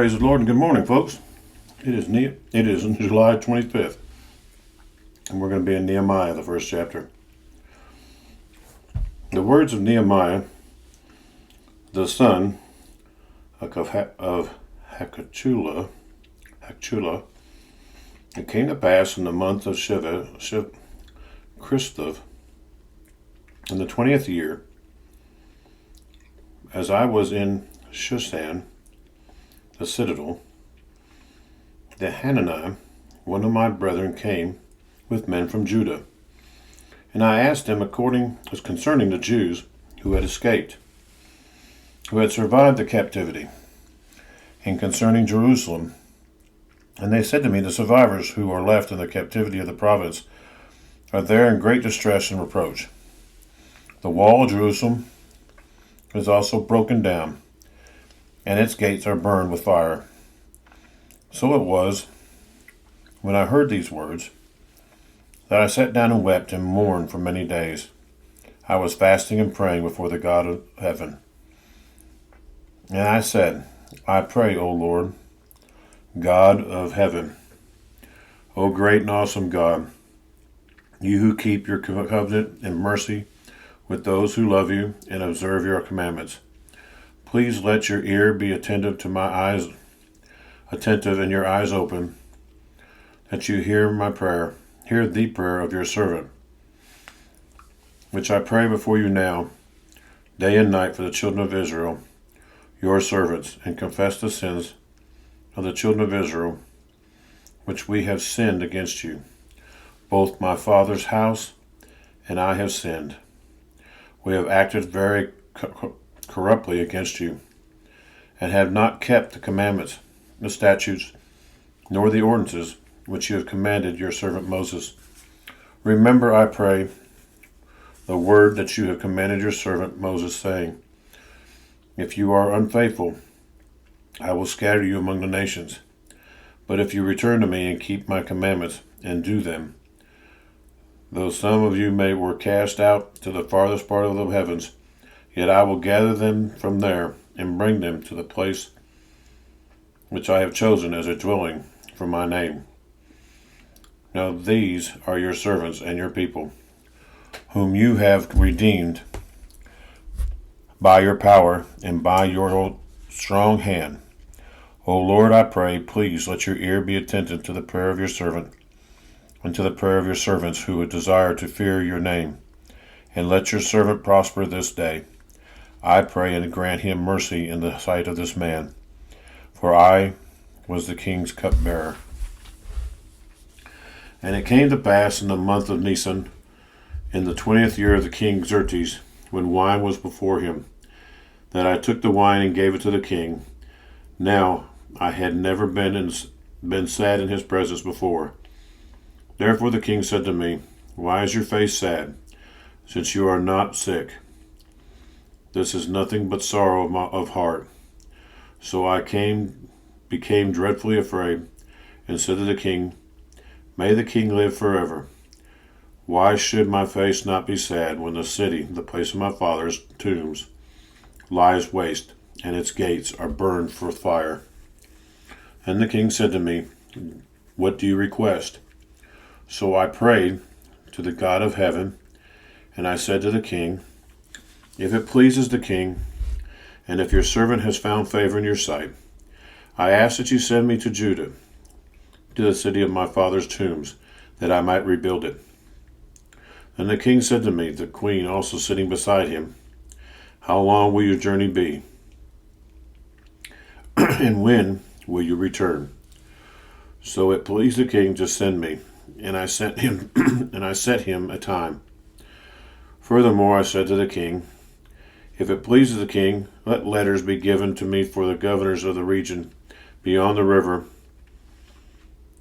Praise the Lord and good morning, folks. It is July 25th, and we're going to be in Nehemiah, the first chapter. The words of Nehemiah, the son of Hakachula, it came to pass in the month of Christov, in the 20th year, as I was in Shushan, the citadel, that Hanani, one of my brethren, came with men from Judah. And I asked him concerning the Jews who had escaped, who had survived the captivity, and concerning Jerusalem. And they said to me, the survivors who are left in the captivity of the province are there in great distress and reproach. The wall of Jerusalem is also broken down, and its gates are burned with fire. So it was, when I heard these words, that I sat down and wept and mourned for many days. I was fasting and praying before the God of heaven. And I said, I pray, O Lord, God of heaven, O great and awesome God, you who keep your covenant and mercy with those who love you and observe your commandments. Please let your ear be attentive and your eyes open, that you hear the prayer of your servant, which I pray before you now, day and night, for the children of Israel, your servants, and confess the sins of the children of Israel, which we have sinned against you. Both my father's house and I have sinned. We have acted very corruptly against you, and have not kept the commandments, the statutes, nor the ordinances which you have commanded your servant Moses. Remember, I pray, the word that you have commanded your servant Moses, saying, if you are unfaithful, I will scatter you among the nations. But if you return to me and keep my commandments and do them, though some of you were cast out to the farthest part of the heavens, yet I will gather them from there and bring them to the place which I have chosen as a dwelling for my name. Now these are your servants and your people, whom you have redeemed by your power and by your strong hand. O Lord, I pray, please let your ear be attentive to the prayer of your servant and to the prayer of your servants who would desire to fear your name, and let your servant prosper this day. I pray, and grant him mercy in the sight of this man, for I was the king's cupbearer. And it came to pass in the month of Nisan, in the 20th year of the king Xerxes, when wine was before him, that I took the wine and gave it to the king. Now I had never been sad in his presence before. Therefore the king said to me, why is your face sad, since you are not sick? This is nothing but sorrow of heart. So I became dreadfully afraid, and said to the king, may the king live forever. Why should my face not be sad when the city, the place of my father's tombs, lies waste, and its gates are burned for fire? And the king said to me, what do you request? So I prayed to the God of heaven, and I said to the king, if it pleases the king, and if your servant has found favor in your sight, I ask that you send me to Judah, to the city of my father's tombs, that I might rebuild it. And the king said to me, the queen also sitting beside him, how long will your journey be? And when will you return? So it pleased the king to send me, and I sent him, and I set him a time. Furthermore, I said to the king, if it pleases the king, let letters be given to me for the governors of the region beyond the river,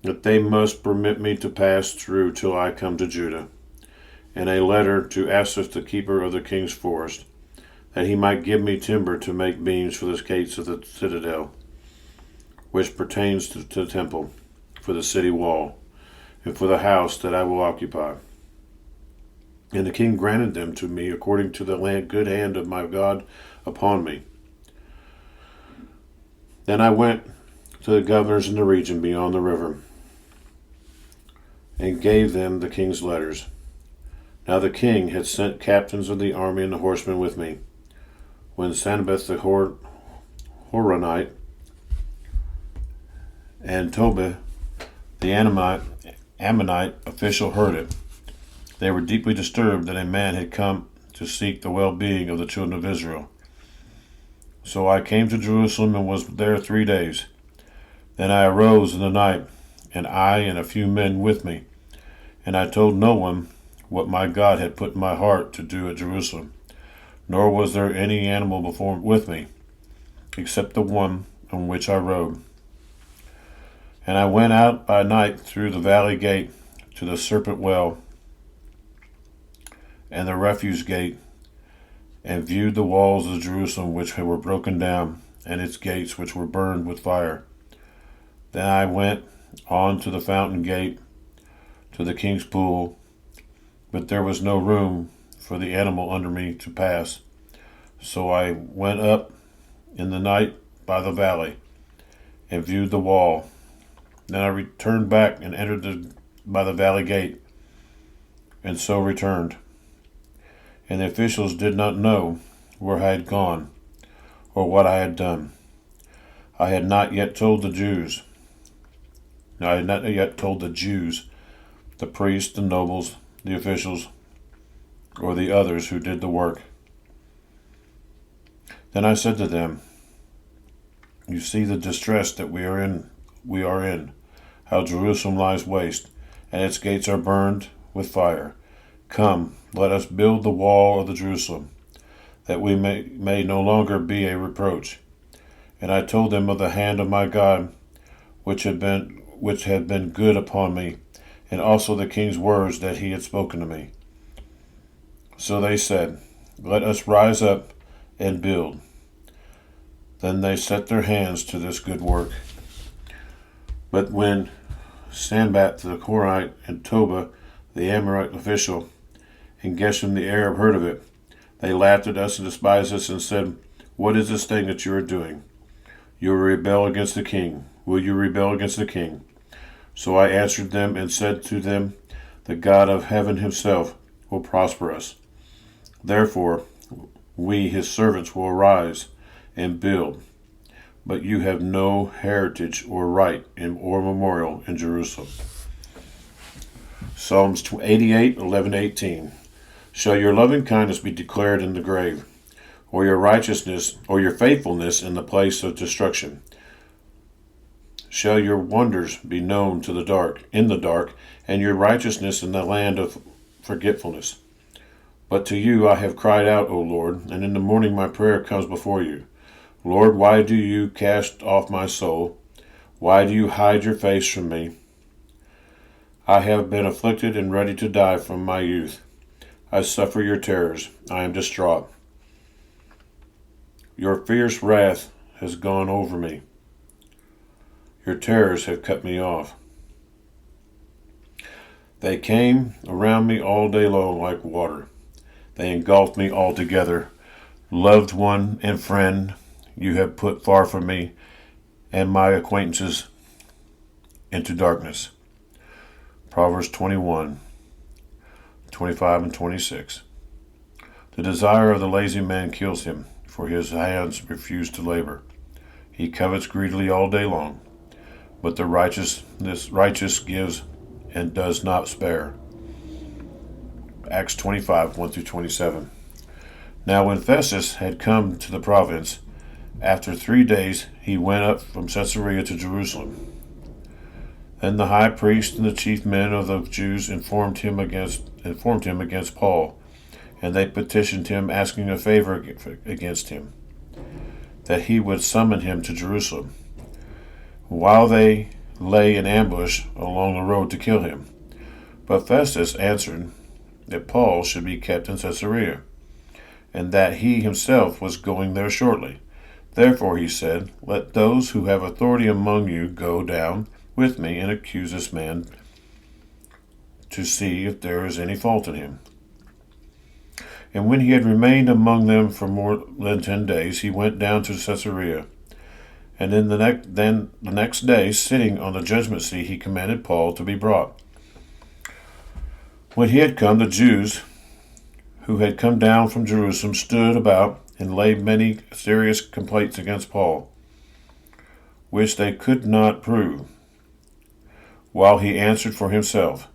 that they must permit me to pass through till I come to Judah, and a letter to Asaph, the keeper of the king's forest, that he might give me timber to make beams for the gates of the citadel, which pertains to the temple, for the city wall, and for the house that I will occupy. And the king granted them to me according to the good hand of my God upon me. Then I went to the governors in the region beyond the river, and gave them the king's letters. Now the king had sent captains of the army and the horsemen with me. When Sanballat the Horonite and Tobiah the Ammonite official heard it, they were deeply disturbed that a man had come to seek the well-being of the children of Israel. So I came to Jerusalem and was there 3 days. Then I arose in the night, and I and a few men with me, and I told no one what my God had put in my heart to do at Jerusalem, nor was there any animal with me, except the one on which I rode. And I went out by night through the valley gate to the serpent well and the refuse gate, and viewed the walls of Jerusalem which were broken down, and its gates which were burned with fire. Then I went on to the fountain gate, to the king's pool, but there was no room for the animal under me to pass. So I went up in the night by the valley, and viewed the wall. Then I returned back and entered by the valley gate, and so returned. And the officials did not know where I had gone, or what I had done. I had not yet told the Jews, the priests, the nobles, the officials, or the others who did the work. Then I said to them, "You see the distress that we are in, how Jerusalem lies waste, and its gates are burned with fire. Come, let us build the wall of the Jerusalem, that we may no longer be a reproach." And I told them of the hand of my God, which had been good upon me, and also the king's words that he had spoken to me. So they said, "Let us rise up and build." Then they set their hands to this good work. But when Sanballat the Horonite and Tobiah the Ammonite official and Geshem the Arab heard of it, they laughed at us and despised us and said, "What is this thing that you are doing? You will rebel against the king. Will you rebel against the king?" So I answered them and said to them, "The God of heaven himself will prosper us. Therefore, we, his servants, will arise and build. But you have no heritage or right or memorial in Jerusalem." Psalms 88, 11-18. Shall your loving kindness be declared in the grave, or your righteousness or your faithfulness in the place of destruction? Shall your wonders be known in the dark, and your righteousness in the land of forgetfulness? But to you I have cried out, O Lord, and in the morning my prayer comes before you. Lord, why do you cast off my soul? Why do you hide your face from me? I have been afflicted and ready to die from my youth. I suffer your terrors. I am distraught. Your fierce wrath has gone over me. Your terrors have cut me off. They came around me all day long like water. They engulfed me altogether. Loved one and friend, you have put far from me, and my acquaintances into darkness. Proverbs 21, 25 and 26. The desire of the lazy man kills him, for his hands refuse to labor. He covets greedily all day long, but the righteous gives and does not spare. Acts 25, 1-27. Now when Festus had come to the province, after 3 days he went up from Caesarea to Jerusalem. Then the high priest and the chief men of the Jews informed him against Paul, and they petitioned him, asking a favor against him, that he would summon him to Jerusalem, while they lay in ambush along the road to kill him. But Festus answered that Paul should be kept in Caesarea, and that he himself was going there shortly. Therefore he said, "Let those who have authority among you go down with me and accuse this man, to see if there is any fault in him." And when he had remained among them for more than 10 days, he went down to Caesarea. And then the next day, sitting on the judgment seat, he commanded Paul to be brought. When he had come, the Jews who had come down from Jerusalem stood about and laid many serious complaints against Paul, which they could not prove, while he answered for himself,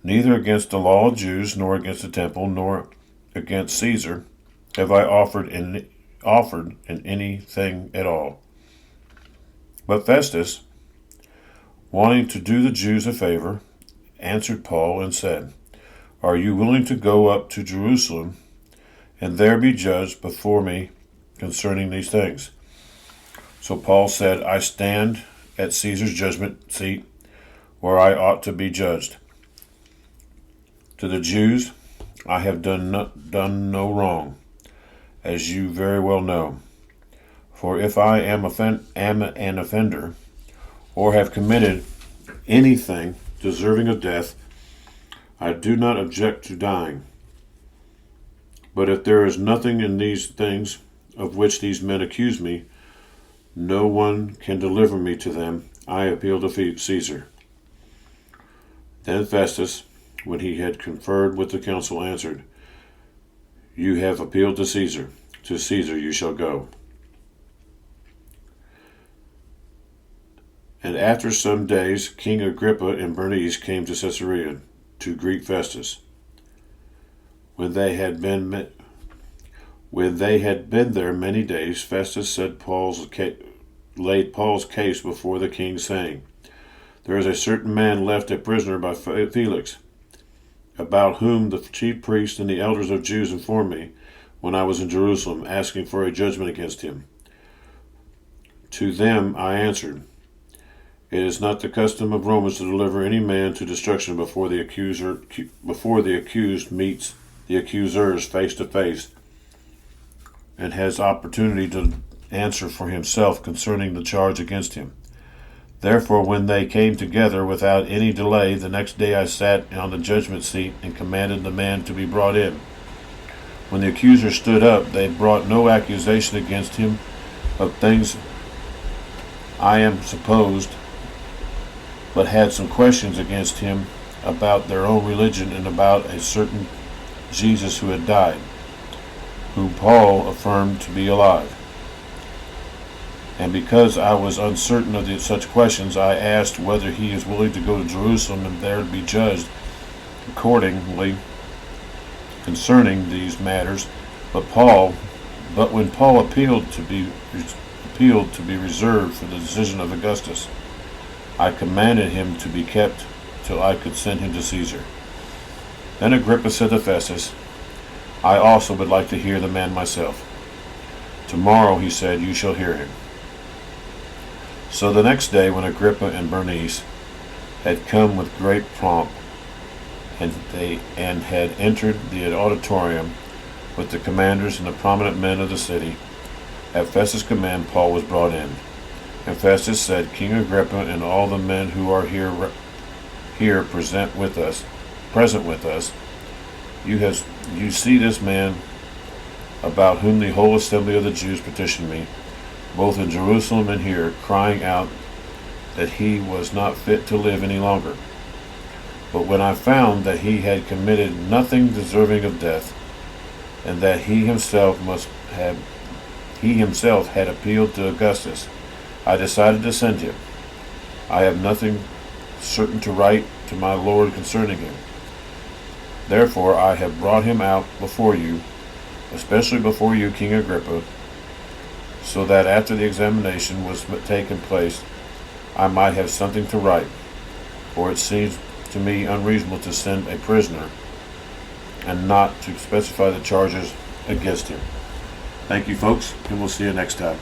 "Neither against the law of Jews, nor against the temple, nor against Caesar have I offered in anything at all." But Festus, wanting to do the Jews a favor, answered Paul and said, "Are you willing to go up to Jerusalem and there be judged before me concerning these things?" So Paul said, "I stand at Caesar's judgment seat, where I ought to be judged. To the Jews I have done no wrong, as you very well know. For if I am an offender, or have committed anything deserving of death, I do not object to dying. But if there is nothing in these things of which these men accuse me, no one can deliver me to them. I appeal to Caesar." Then Festus, when he had conferred with the council, answered, "You have appealed to Caesar. To Caesar you shall go." And after some days, King Agrippa and Bernice came to Caesarea to greet Festus. When they had been there many days, Festus laid Paul's case before the king, saying, "There is a certain man left a prisoner by Felix, about whom the chief priests and the elders of Jews informed me when I was in Jerusalem, asking for a judgment against him. To them I answered, it is not the custom of Romans to deliver any man to destruction before the accused meets the accusers face to face and has opportunity to answer for himself concerning the charge against him. Therefore, when they came together without any delay, the next day I sat on the judgment seat and commanded the man to be brought in. When the accusers stood up, they brought no accusation against him of things I am supposed, but had some questions against him about their own religion and about a certain Jesus who had died, whom Paul affirmed to be alive. And because I was uncertain of such questions, I asked whether he is willing to go to Jerusalem and there be judged accordingly concerning these matters. But when Paul appealed to be reserved for the decision of Augustus, I commanded him to be kept till I could send him to Caesar. Then Agrippa said to Festus, I also would like to hear the man myself. Tomorrow, he said, you shall hear him. So the next day, when Agrippa and Bernice had come with great pomp, and had entered the auditorium with the commanders and the prominent men of the city, at Festus' command Paul was brought in. And Festus said, King Agrippa and all the men who are here present with us, you see this man about whom the whole assembly of the Jews petitioned me, both in Jerusalem and here, crying out that he was not fit to live any longer. But when I found that he had committed nothing deserving of death, and that he himself had appealed to Augustus, I decided to send him. I have nothing certain to write to my Lord concerning him. Therefore I have brought him out before you, especially before you, King Agrippa, so that after the examination was taken place, I might have something to write, for it seems to me unreasonable to send a prisoner and not to specify the charges against him. Thank you, folks, and we'll see you next time.